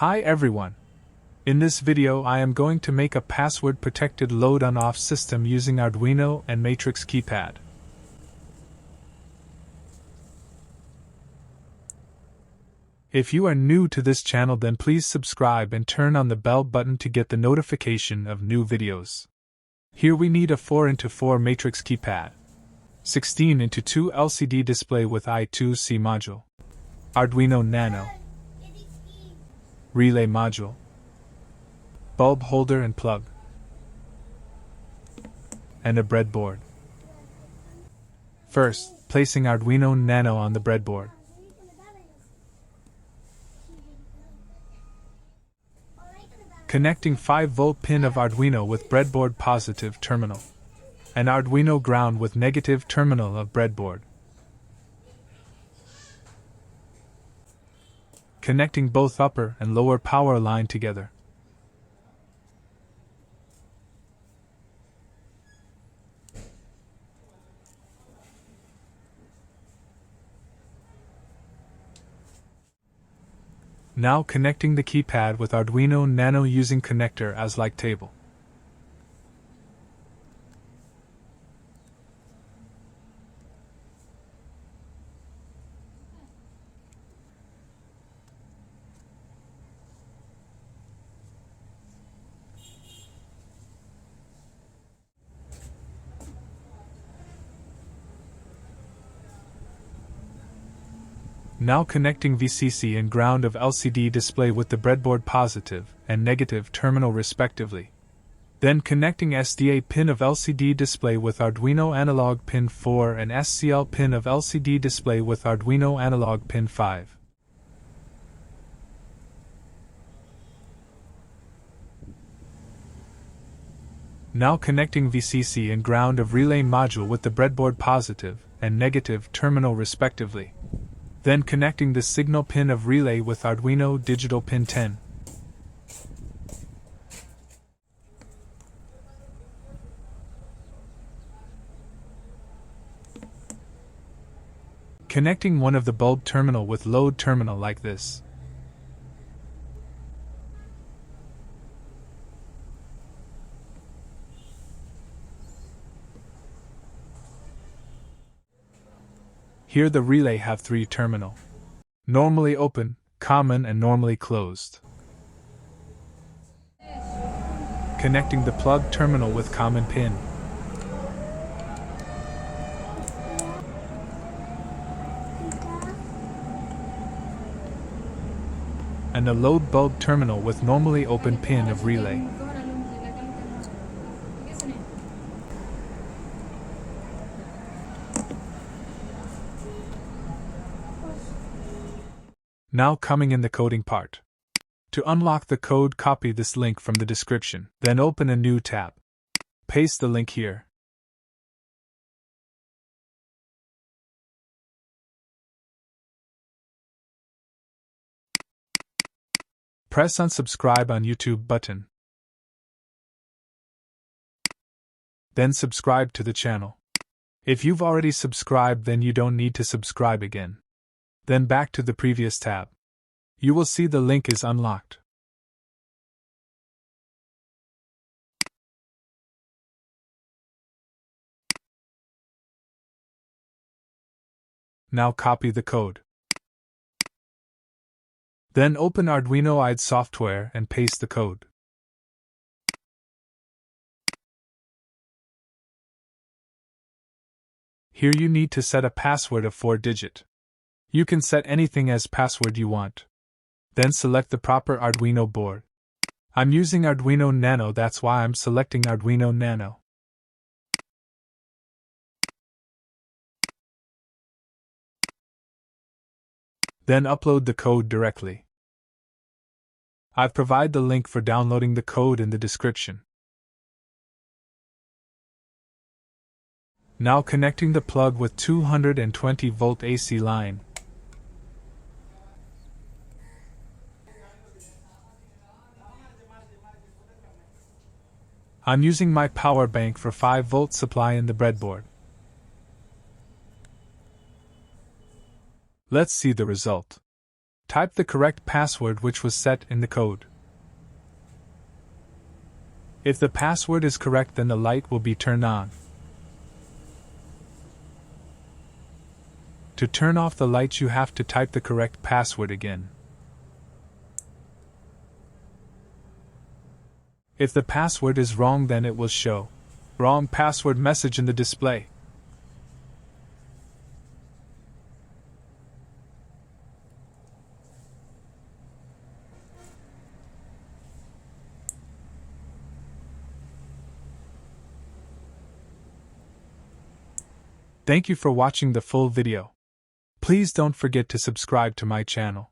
Hi everyone! In this video I am going to make a password-protected load on-off system using Arduino and Matrix Keypad. If you are new to this channel, then please subscribe and turn on the bell button to get the notification of new videos. Here we need a 4x4 Matrix Keypad, 16x2 LCD display with 𝐀𝐬𝐥𝐚𝐦 module, Arduino Nano, relay module, bulb holder and plug, and a breadboard. First, placing Arduino Nano on the breadboard. Connecting 5-volt pin of Arduino with breadboard positive terminal, and Arduino ground with negative terminal of breadboard. Connecting both upper and lower power line together. Now connecting the keypad with Arduino Nano using connector as like table. Now connecting VCC and ground of LCD display with the breadboard positive and negative terminal respectively. Then connecting SDA pin of LCD display with Arduino analog pin 4 and SCL pin of LCD display with Arduino analog pin 5. Now connecting VCC and ground of relay module with the breadboard positive and negative terminal respectively. Then connecting the signal pin of relay with Arduino digital pin 10. Connecting one of the bulb terminal with load terminal like this. Here the relay have 3 terminal. Normally open, common and normally closed. Connecting the plug terminal with common pin. And the load bulb terminal with normally open pin of relay. Now coming in the coding part. To unlock the code, copy this link from the description, then open a new tab. Paste the link here. Press unsubscribe on YouTube button. Then subscribe to the channel. If you've already subscribed, then you don't need to subscribe again. Then back to the previous tab. You will see the link is unlocked. Now copy the code. Then open Arduino 𝐀𝐬𝐥𝐚𝐦 software and paste the code. Here you need to set a password of 4-digit. You can set anything as password you want. Then select the proper Arduino board. I'm using Arduino Nano, that's why I'm selecting Arduino Nano. Then upload the code directly. I've provided the link for downloading the code in the description. Now connecting the plug with 220 volt AC line. I'm using my power bank for 5-volt supply in the breadboard. Let's see the result. Type the correct password which was set in the code. If the password is correct, then the light will be turned on. To turn off the lights, you have to type the correct password again. If the password is wrong, then it will show wrong password message in the display. Thank you for watching the full video. Please don't forget to subscribe to my channel.